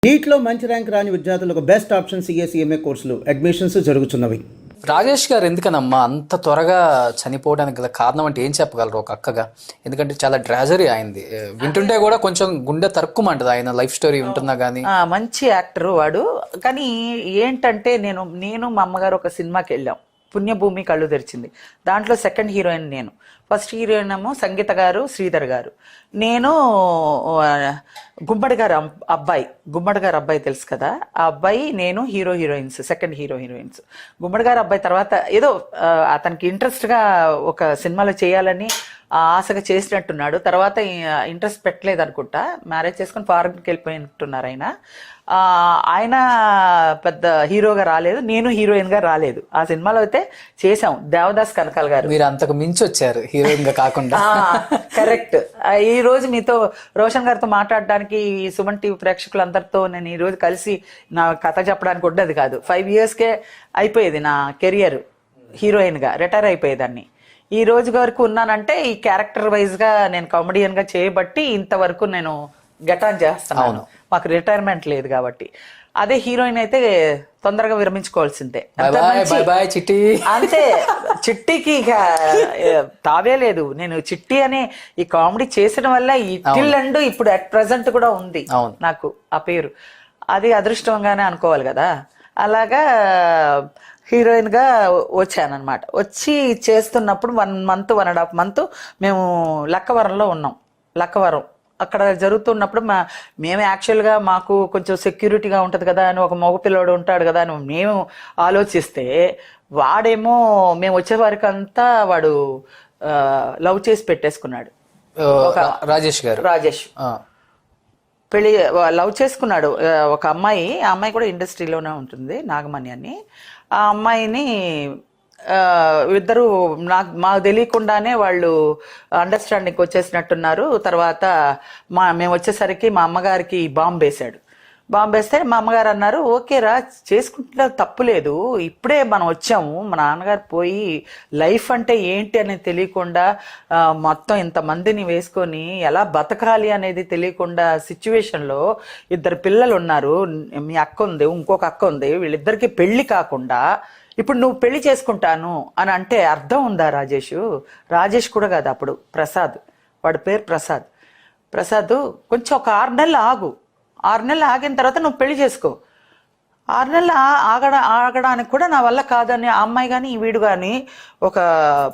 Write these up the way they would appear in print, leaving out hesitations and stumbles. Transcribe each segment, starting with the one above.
నీట్లో మంచి ర్యాంక్ రాని విద్యార్థులకు బెస్ట్ ఆప్షన్ సిఎస్ఈఎంఏ కోర్సులు అడ్మిషన్స్ జరుగుతున్నవి. రాజేష్ గారు ఎందుకనమ్మా అంత త్వరగా చనిపోవడానికి గల కారణం అంటే ఏం చెప్పగలరు ఒక అక్కగా? ఎందుకంటే చాలా ట్రాజడీ అయింది, వింటుంటే కూడా కొంచెం గుండె తరుక్కుమంటది ఆయన లైఫ్ స్టోరీ వింటున్నా కానీ. మంచి యాక్టర్ వాడు. కానీ ఏంటంటే నేను మా అమ్మగారు ఒక సినిమాకి వెళ్ళాం, పుణ్యభూమి కళ్ళు తెరిచింది. దాంట్లో సెకండ్ హీరోయిన్ నేను, ఫస్ట్ హీరోయిన్ ఏమో సంగీత గారు, శ్రీధర్ గారు, నేను గుమ్మడి గారు అబ్బాయి తెలుసు కదా, ఆ అబ్బాయి నేను హీరోయిన్స్, సెకండ్ హీరోయిన్స్. గుమ్మడి గారు అబ్బాయి తర్వాత ఏదో అతనికి ఇంట్రెస్ట్గా ఒక సినిమాలో చేయాలని ఆశగా చేసినట్టున్నాడు. తర్వాత ఇంట్రెస్ట్ పెట్టలేదు అనుకుంటా, మ్యారేజ్ చేసుకుని ఫారెన్కి వెళ్ళిపోయినట్టున్నారు ఆయన పెద్ద హీరోగా రాలేదు, నేను హీరోయిన్గా రాలేదు. ఆ సినిమాలో అయితే చేసాం, దేవదాస్ కనకాల్ గారు. మీరు అంతకు మించి వచ్చారు హీరోయిన్ గా కాకుండా. కరెక్ట్. ఈ రోజు మీతో రోషన్ గారితో మాట్లాడడానికి, సుమన్ టీవీ ప్రేక్షకులందరితో నేను ఈ రోజు కలిసి నా కథ చెప్పడానికి ఉండదు కాదు. 5 yearsకే అయిపోయేది నా కెరియర్ హీరోయిన్గా, రిటైర్ అయిపోయేదాన్ని. ఈ రోజు వరకు ఉన్నానంటే ఈ క్యారెక్టర్ వైజ్ గా నేను కామెడియన్ గా చేయబట్టి ఇంతవరకు నేను గెటాన్ చేస్తున్నాను. మాకు రిటైర్మెంట్ లేదు కాబట్టి. అదే హీరోయిన్ అయితే తొందరగా విరమించుకోవాల్సిందే అంతే. చిట్టికి తావే లేదు. నేను చిట్టి అని ఈ కామెడీ చేసిన వల్ల ఇటిల్ అండ్ ఇప్పుడు అట్ ప్రెసెంట్ కూడా ఉంది నాకు ఆ పేరు. అది అదృష్టంగానే అనుకోవాలి కదా. అలాగా హీరోయిన్ గా వచ్చానమాట. వచ్చి చేస్తున్నప్పుడు 1.5 months మేము లక్కవరంలో ఉన్నాం. లక్కవరం అక్కడ జరుగుతున్నప్పుడు మేము యాక్చువల్గా మాకు కొంచెం సెక్యూరిటీగా ఉంటుంది కదా అని, ఒక మగ పిల్లోడు ఉంటాడు కదా అని మేము ఆలోచిస్తే, వాడేమో మేము వచ్చే వారికి అంతా వాడు లవ్ చేసి పెట్టేసుకున్నాడు. రాజేష్ పెళ్లి లవ్ చేసుకున్నాడు ఒక అమ్మాయి. ఆ అమ్మాయి కూడా ఇండస్ట్రీలోనే ఉంటుంది, నాగమణి అని. ఆ అమ్మాయిని ఇద్దరు మాకు తెలియకుండానే వాళ్ళు అండర్స్టాండింగ్కి వచ్చేసినట్టున్నారు. తర్వాత మేము వచ్చేసరికి మా అమ్మగారికి బాంబు వేశాడు. బాంబు వేస్తే మా అమ్మగారు అన్నారు, ఓకేరా చేసుకుంటున్నా తప్పులేదు, ఇప్పుడే మనం వచ్చాము, మా నాన్నగారు పోయి లైఫ్ అంటే ఏంటి అనేది తెలియకుండా మొత్తం ఇంతమందిని వేసుకొని ఎలా బతకాలి అనేది తెలియకుండా సిచ్యువేషన్లో 2 పిల్లలు ఉన్నారు, మీ అక్క ఉంది, ఇంకొక అక్క ఉంది, వీళ్ళిద్దరికి పెళ్లి కాకుండా ఇప్పుడు నువ్వు పెళ్లి చేసుకుంటాను అని అంటే అర్థం ఉందా? రాజేష్ కూడా కాదు అప్పుడు, ప్రసాద్, వాడి పేరు ప్రసాద్. కొంచెం ఒక 6 నెలలు ఆగు, 6 నెలలు ఆగిన తర్వాత నువ్వు పెళ్లి చేసుకో. 6 నెలలు ఆగడానికి కూడా నా వల్ల కాదని ఆ అమ్మాయి కానీ వీడు కానీ ఒక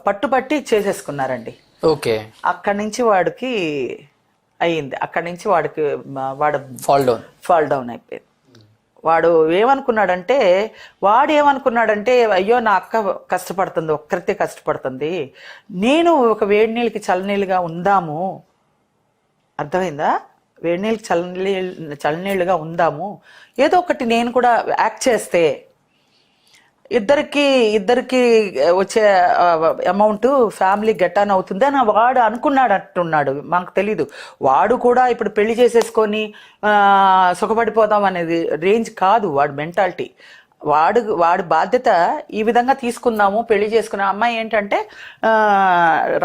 పట్టుబట్టి చేసేసుకున్నారండి. ఓకే. అక్కడి నుంచి వాడికి అయ్యింది. అక్కడి నుంచి వాడు ఫాల్ డౌన్ అయిపోయింది. వాడు ఏమనుకున్నాడంటే అయ్యో నా అక్క కష్టపడుతుంది, ఒక్కరితే కష్టపడుతుంది, నేను ఒక వేడి నీళ్ళకి చల్లనీళ్ళుగా ఉందాము, అర్థమైందా? వేడి నీళ్ళకి చల్లనీళ్ళుగా ఉందాము, ఏదో ఒకటి నేను కూడా యాక్ట్ చేస్తే ఇద్దరికి వచ్చే అమౌంట్ ఫ్యామిలీ గెటాన్ అవుతుంది అని వాడు అనుకున్నాడు. మనకు తెలీదు. వాడు కూడా ఇప్పుడు పెళ్లి చేసేసుకొని సుఖపడిపోదాం అనేది రేంజ్ కాదు వాడు మెంటాలిటీ. వాడి బాధ్యత ఈ విధంగా తీసుకుందాము, పెళ్లి చేసుకున్న అమ్మాయి ఏంటంటే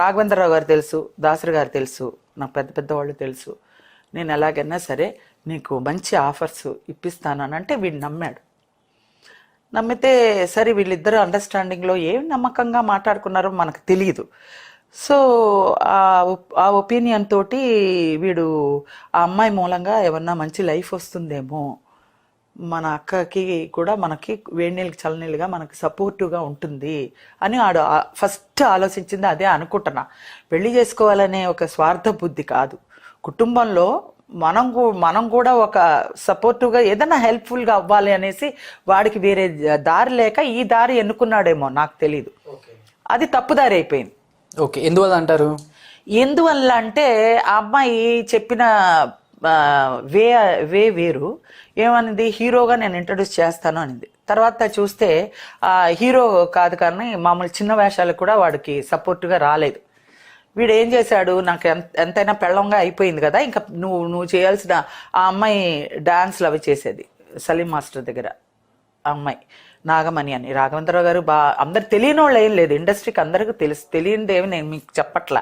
రాఘవేంద్రరావు గారు తెలుసు, దాసరి గారు తెలుసు, నాకు పెద్ద వాళ్ళు తెలుసు, నేను ఎలాగైనా సరే నీకు మంచి ఆఫర్స్ ఇప్పిస్తాను అని అంటే వీడు నమ్మితే సరే వీళ్ళిద్దరు అండర్స్టాండింగ్లో ఏం నమ్మకంగా మాట్లాడుకున్నారో మనకు తెలియదు. సో ఆ ఒపీనియన్ తోటి వీడు ఆ అమ్మాయి మూలంగా ఏమన్నా మంచి లైఫ్ వస్తుందేమో, మన అక్కకి కూడా మనకి వేడి నీళ్ళకి చల్లనీళ్ళుగా మనకి సపోర్టివ్గా ఉంటుంది అని ఆడు ఫస్ట్ ఆలోచించింది అదే అనుకుంటున్నా. పెళ్లి చేసుకోవాలనే ఒక స్వార్థ బుద్ధి కాదు, కుటుంబంలో మనం కూడా ఒక సపోర్టివ్గా ఏదైనా హెల్ప్ఫుల్గా అవ్వాలి అనేసి వాడికి వేరే దారి లేక ఈ దారి ఎన్నుకున్నాడేమో, నాకు తెలీదు. అది తప్పుదారి అయిపోయింది. ఓకే. ఎందువల్ల అంటారు? ఎందువల్ల అంటే ఆ అమ్మాయి చెప్పిన వేరు. ఏమనింది, హీరోగా నేను ఇంట్రడ్యూస్ చేస్తాను అనింది. తర్వాత చూస్తే హీరో కాదు కానీ మామూలు చిన్న వేషాలకు కూడా వాడికి సపోర్ట్గా రాలేదు. వీడు ఏం చేశాడు, నాకు ఎంతైనా పెళ్ళంగా అయిపోయింది కదా, ఇంకా నువ్వు చేయాల్సిన ఆ అమ్మాయి డాన్స్లు అవి చేసేది సలీం మాస్టర్ దగ్గర. ఆ అమ్మాయి నాగమణి అని, రాఘవేంద్రరావు గారు అందరు తెలియని వాళ్ళు ఏం లేదు, ఇండస్ట్రీకి అందరికీ తెలియనిదేమి నేను మీకు చెప్పట్లా,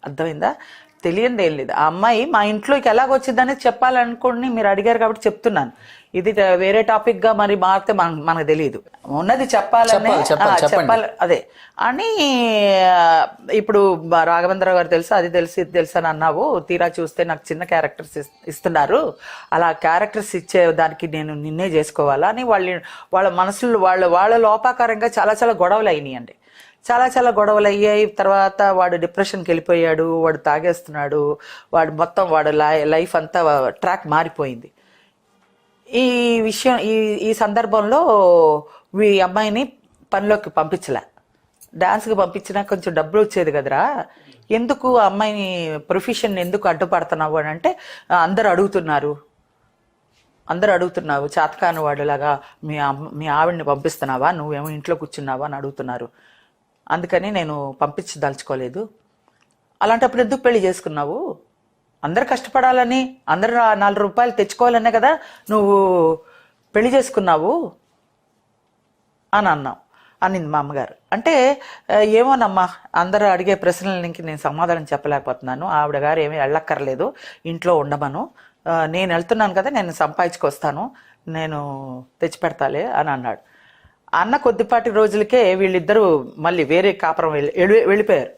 అర్థమైందా? తెలియంది ఏం లేదు. ఆ అమ్మాయి మా ఇంట్లోకి ఎలాగొచ్చిందనేది చెప్పాలనుకోండి, మీరు అడిగారు కాబట్టి చెప్తున్నాను. ఇది వేరే టాపిక్ గా మరి మారితే మనకు తెలియదు. ఉన్నది చెప్పాలని చెప్పాలి అదే అని. ఇప్పుడు రాఘవేంద్ర గారు తెలుసు, అది తెలుసు, ఇది తెలుసు అని అన్నావు. తీరా చూస్తే నాకు చిన్న క్యారెక్టర్స్ ఇస్తున్నారు. అలా క్యారెక్టర్స్ ఇచ్చే దానికి నేను నిన్నే చేసుకోవాలా అని వాళ్ళ మనసులో వాళ్ళ లోపాకారంగా చాలా చాలా గొడవలు అయినాయండి. చాలా గొడవలు అయ్యాయి. తర్వాత వాడు డిప్రెషన్కి వెళ్ళిపోయాడు, వాడు తాగేస్తున్నాడు, మొత్తం లైఫ్ అంతా ట్రాక్ మారిపోయింది. ఈ విషయం ఈ సందర్భంలో ఈ అమ్మాయిని పనిలోకి పంపించలే. డాన్స్కి పంపించినా కొంచెం డబ్బులు వచ్చేది కదరా, ఎందుకు ఆ అమ్మాయిని ప్రొఫెషన్ ఎందుకు అడ్డుపడుతున్నావు అని అంటే, అందరు అడుగుతున్నావు చేతకాని వాడిలాగా మీ ఆవిడ్ని పంపిస్తున్నావా, నువ్వేమో ఇంట్లో కూర్చున్నావా అని అడుగుతున్నారు. అందుకని నేను పంపించదలుచుకోలేదు. అలాంటప్పుడు ఎందుకు పెళ్లి చేసుకున్నావు? అందరు కష్టపడాలని, అందరు 4 రూపాయలు తెచ్చుకోవాలనే కదా నువ్వు పెళ్లి చేసుకున్నావు అని అనింది మా అమ్మగారు. అంటే ఏమోనమ్మా, అందరూ అడిగే ప్రశ్నలకి నేను సమాధానం చెప్పలేకపోతున్నాను. ఆవిడ గారు ఏమీ వెళ్ళక్కర్లేదు, ఇంట్లో ఉండమను, నేను వెళ్తున్నాను కదా, నేను సంపాదించుకొస్తాను, నేను తెచ్చిపెడతాలే అని అన్నాడు. అన్న కొద్దిపాటి రోజులకే వీళ్ళిద్దరూ మళ్ళీ వేరే కాపురం వెళ్ళిపోయారు.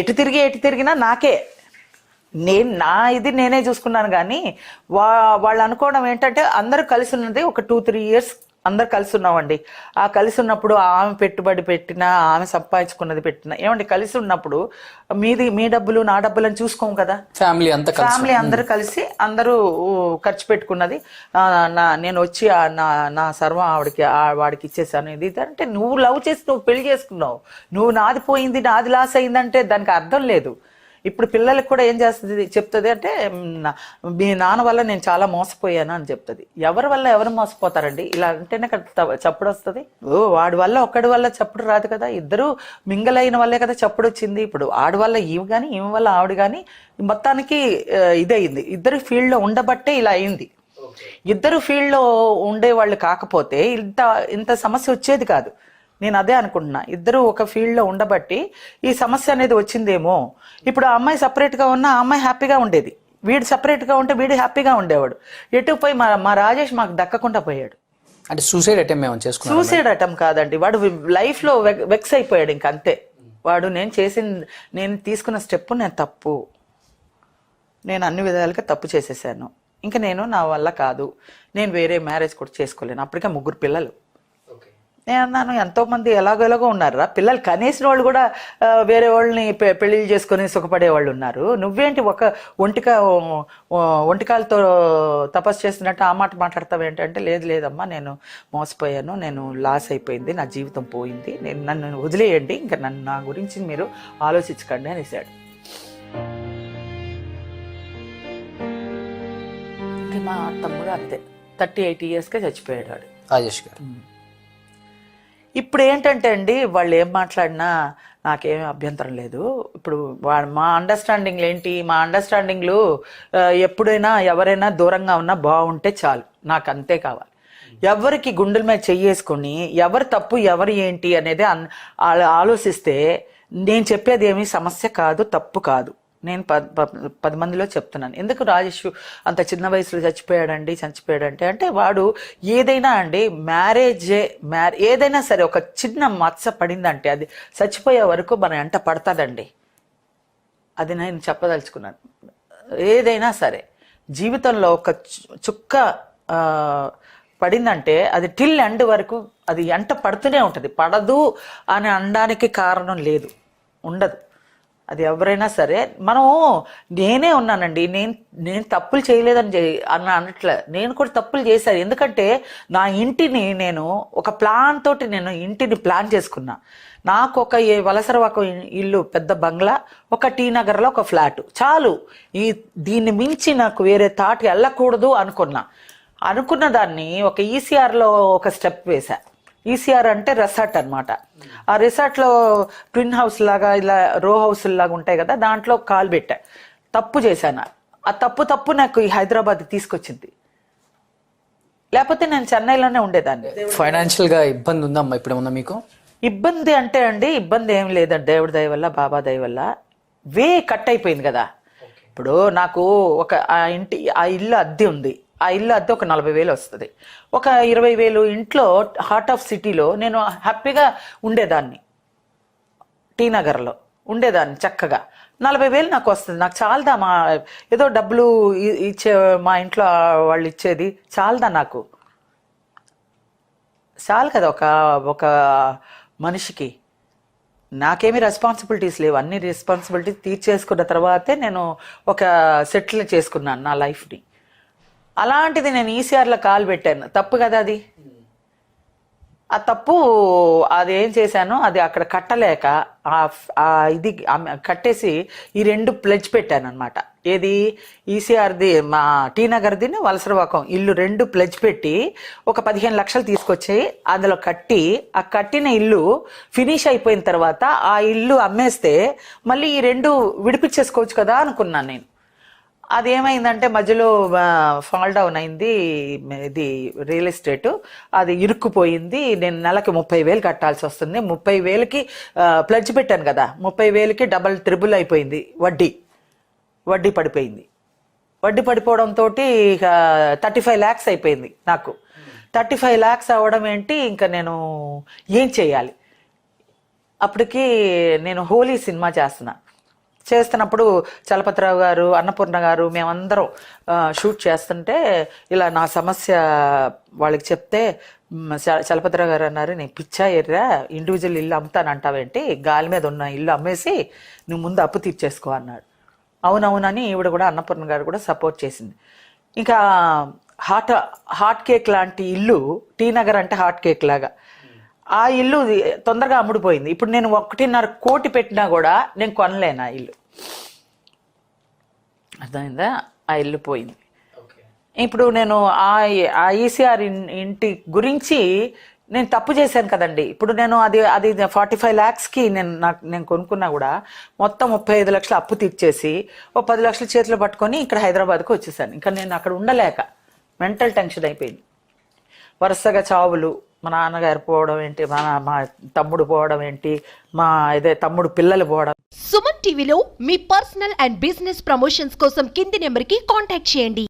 ఎటు తిరిగినా నాకే, నేనే చూసుకున్నాను. కానీ వాళ్ళు అనుకోవడం ఏంటంటే, అందరూ కలిసి ఉన్నది ఒక 2-3 years అందరు కలిసి ఉన్నామండి. ఆ కలిసి ఉన్నప్పుడు ఆమె పెట్టుబడి పెట్టినా, ఆమె సంపాదించుకున్నది పెట్టినా, ఏమండి కలిసి ఉన్నప్పుడు మీ డబ్బులు నా డబ్బులు అని చూసుకోము కదా. ఫ్యామిలీ అందరూ కలిసి అందరూ ఖర్చు పెట్టుకున్నది. నేను వచ్చి నా సర్వం వాడికి ఇచ్చేసాను. ఇది అంటే నువ్వు లవ్ చేసి నువ్వు పెళ్లి చేసుకున్నావు, నువ్వు నాది పోయింది, నాది లాస్ అయిందంటే దానికి అర్థం లేదు. ఇప్పుడు పిల్లలకు కూడా ఏం చెప్తుంది అంటే, మీ నాన్న వల్ల నేను చాలా మోసపోయాను అని చెప్తుంది. ఎవరి వల్ల ఎవరు మోసపోతారండి? ఇలా అంటేనే చప్పుడు వస్తుంది. వాడి వల్ల ఒక్కడి వల్ల చప్పుడు రాదు కదా, ఇద్దరు మింగలైన వల్లే కదా చప్పుడు వచ్చింది. ఇప్పుడు ఆడి వల్ల ఈమె కానీ, ఈమె వల్ల ఆవిడ కానీ మొత్తానికి ఇదయింది. ఇద్దరు ఫీల్డ్లో ఉండబట్టే ఇలా అయింది. ఇద్దరు ఫీల్డ్లో ఉండేవాళ్ళు కాకపోతే ఇంత సమస్య వచ్చేది కాదు. నేను అదే అనుకుంటున్నా, ఇద్దరు ఒక ఫీల్డ్లో ఉండబట్టి ఈ సమస్య అనేది వచ్చిందేమో. ఇప్పుడు ఆ అమ్మాయి సపరేట్గా ఉన్నా ఆ అమ్మాయి హ్యాపీగా ఉండేది, వీడు సపరేట్గా ఉంటే వీడు హ్యాపీగా ఉండేవాడు. ఎటు పోయి మా రాజేష్ మాకు దక్కకుండా పోయాడు. అంటే సూసైడ్ అటెంప్ట్ సూసైడ్ అటెంప్ట్ కాదండి, వాడు లైఫ్లో వెక్స్ అయిపోయాడు. ఇంకంతే. వాడు నేను తీసుకున్న స్టెప్ నేను అన్ని విధాలుగా తప్పు చేసేసాను, ఇంకా నా వల్ల కాదు, నేను వేరే మ్యారేజ్ కూడా చేసుకోలేను. అప్పటికే 3 పిల్లలు. నేను అన్నాను, ఎంతో మంది ఎలాగో ఉన్నారా పిల్లలు, కనేసిన వాళ్ళు కూడా వేరే వాళ్ళని పెళ్లిళ్ళు చేసుకొని సుఖపడే వాళ్ళు ఉన్నారు. నువ్వేంటి ఒక ఒంటికాలతో తపస్సు చేస్తున్నట్టు ఆ మాట మాట్లాడతావు ఏంటంటే, లేదమ్మా, నేను మోసపోయాను, నేను లాస్ అయిపోయింది, నా జీవితం పోయింది, నన్ను వదిలేయండి, ఇంకా నా గురించి మీరు ఆలోచించకండి అనేసాడు. ఇంకా మా తమ్ముడు అంతే, 38 yearsకే చచ్చిపోయాడు వాడు, రాజేష్ గారు. ఇప్పుడు ఏంటంటే అండి, వాళ్ళు ఏం మాట్లాడినా నాకేమీ అభ్యంతరం లేదు. ఇప్పుడు మా అండర్స్టాండింగ్లు ఏంటి, మా అండర్స్టాండింగ్లు ఎప్పుడైనా ఎవరైనా దూరంగా ఉన్నా బాగుంటే చాలు, నాకు అంతే కావాలి. ఎవరికి గుండెల మీద చెయ్యేసుకొని ఎవరు తప్పు ఎవరు ఏంటి అనేది ఆలోచిస్తే, నేను చెప్పేది ఏమీ సమస్య కాదు, తప్పు కాదు. నేను 10 మందిలో చెప్తున్నాను. ఎందుకు రాజేష్ అంత చిన్న వయసులో చచ్చిపోయాడంటే అంటే వాడు ఏదైనా అండి, ఏదైనా సరే ఒక చిన్న మచ్చ పడిందంటే అది చచ్చిపోయే వరకు మన ఎంట పడతాదండి. అది నేను చెప్పదలుచుకున్నాను. ఏదైనా సరే జీవితంలో ఒక చుక్క పడిందంటే అది టిల్ ఎండ్ వరకు అది ఎంట పడుతూనే ఉంటుంది. పడదు అని అనడానికి కారణం లేదు, ఉండదు. అది ఎవరైనా సరే, నేనే ఉన్నానండి, నేను తప్పులు చేయలేదని అనట్లే, నేను కూడా తప్పులు చేశాను. ఎందుకంటే నా ఇంటిని నేను ఒక ప్లాన్ తోటి నేను ఇంటిని ప్లాన్ చేసుకున్నా. నాకు ఒక వలసరవాక ఇల్లు, పెద్ద బంగ్లా, ఒక టీ నగర్లో ఒక ఫ్లాట్ చాలు. దీన్ని మించి నాకు వేరే తాటి వెళ్ళకూడదు అనుకున్న దాన్ని ఒక ఈసీఆర్లో ఒక స్టెప్ వేసా. ఈసీఆర్ అంటే రిసార్ట్ అనమాట. ఆ రిసార్ట్లో ట్విన్ హౌస్ లాగా, ఇలా రో హౌస్ లాగా ఉంటాయి కదా, దాంట్లో కాలు పెట్టా. తప్పు చేశాను. ఆ తప్పు నాకు ఈ హైదరాబాద్ తీసుకొచ్చింది, లేకపోతే నేను చెన్నైలోనే ఉండేదాన్ని. ఫైనాన్షియల్ గా ఇబ్బంది ఉందమ్మా ఇప్పుడు ఏమన్నా మీకు? ఇబ్బంది అంటే అండి, ఇబ్బంది ఏం లేదండి, దేవుడి దయ వల్ల, బాబా దయ వల్ల కట్ అయిపోయింది కదా. ఇప్పుడు నాకు ఆ ఇల్లు అద్దె ఉంది, ఆ ఇల్లు అద్దె ఒక 40,000 వస్తుంది. ఒక 20,000 ఇంట్లో హార్ట్ ఆఫ్ సిటీలో నేను హ్యాపీగా ఉండేదాన్ని, టీ నగర్లో ఉండేదాన్ని చక్కగా. 40,000 నాకు వస్తుంది. నాకు చాలదా? ఏదో డబ్బులు ఇచ్చే మా ఇంట్లో వాళ్ళు ఇచ్చేది చాలదా? నాకు చాలు కదా ఒక మనిషికి. నాకేమీ రెస్పాన్సిబిలిటీస్ లేవు, అన్ని రెస్పాన్సిబిలిటీస్ తీర్చేసుకున్న తర్వాతే నేను ఒక సెటిల్ చేసుకున్నాను నా లైఫ్ని. అలాంటిది నేను ఈసీఆర్లో కాలు పెట్టాను, తప్పు కదా అది. ఆ తప్పు అది ఏం చేశాను, అది అక్కడ కట్టలేక ఇది కట్టేసి ఈ 2 ప్లెడ్జ్ పెట్టాను అనమాట. ఏది ఈసీఆర్ది, మా టీ నగర్ది, వలసరవాకం ఇల్లు 2 ప్లెడ్జ్ పెట్టి ఒక 15 లక్షలు తీసుకొచ్చి అందులో కట్టి, ఆ కట్టిన ఇల్లు ఫినిష్ అయిపోయిన తర్వాత ఆ ఇల్లు అమ్మేస్తే మళ్ళీ ఈ 2 విడిపించేసుకోవచ్చు కదా అనుకున్నాను నేను. అది ఏమైందంటే మధ్యలో ఫాల్ డౌన్ అయింది, ఇది రియల్ ఎస్టేట్, అది ఇరుక్కుపోయింది. నేను నెలకి 30,000 కట్టాల్సి వస్తుంది. 30,000కి ప్లడ్జ్ పెట్టాను కదా, 30,000కి డబల్ ట్రిబుల్ అయిపోయింది. వడ్డీ పడిపోయింది. వడ్డీ పడిపోవడంతో ఇక 35 lakhs అయిపోయింది నాకు. 35 lakhs అవ్వడం ఏంటి, ఇంకా నేను ఏం చేయాలి? అప్పటికి నేను హోలీ సినిమా చేస్తున్నప్పుడు చలపతిరావు గారు, అన్నపూర్ణ గారు, మేమందరం షూట్ చేస్తుంటే ఇలా నా సమస్య వాళ్ళకి చెప్తే చలపతిరావు గారు అన్నారు, నేను పిచ్చా ఎర్రా, ఇండివిజువల్ ఇల్లు అమ్ముతానంటావేంటి, గాలి మీద ఉన్న ఇల్లు అమ్మేసి నువ్వు ముందు అప్పు తీర్చేసుకో అన్నాడు. అవునవునని ఈవిడ కూడా, అన్నపూర్ణ గారు కూడా సపోర్ట్ చేసింది. ఇంకా హాట్ కేక్ లాంటి ఇల్లు, టీ నగర్ అంటే హాట్ కేక్ లాగా, ఆ ఇల్లు తొందరగా అమ్ముడుపోయింది. ఇప్పుడు నేను 1.5 కోటి పెట్టినా కూడా నేను కొనలేను ఆ ఇల్లు, అర్థమైందా? ఆ ఇల్లు పోయింది. ఇప్పుడు నేను ఆ ఈసీఆర్ ఇంటి గురించి నేను తప్పు చేశాను కదండి. ఇప్పుడు నేను అది 45 lakhsకి నేను కొనుక్కున్నా కూడా మొత్తం 35 లక్షలు అప్పు తీర్చేసి ఓ 10 లక్షలు చేతిలో పట్టుకొని ఇక్కడ హైదరాబాద్కి వచ్చేసాను. ఇంకా నేను అక్కడ ఉండలేక మెంటల్ టెన్షన్ అయిపోయింది. వరుసగా చావులు, మా నాన్నగారు పోవడం ఏంటి, మా తమ్ముడు పోవడం ఏంటి, తమ్ముడు పిల్లలు పోవడం. సుమన్ టీవీలో మీ పర్సనల్ అండ్ బిజినెస్ ప్రమోషన్స్ కోసం కింది నెంబర్కి కాంటాక్ట్ చేయండి.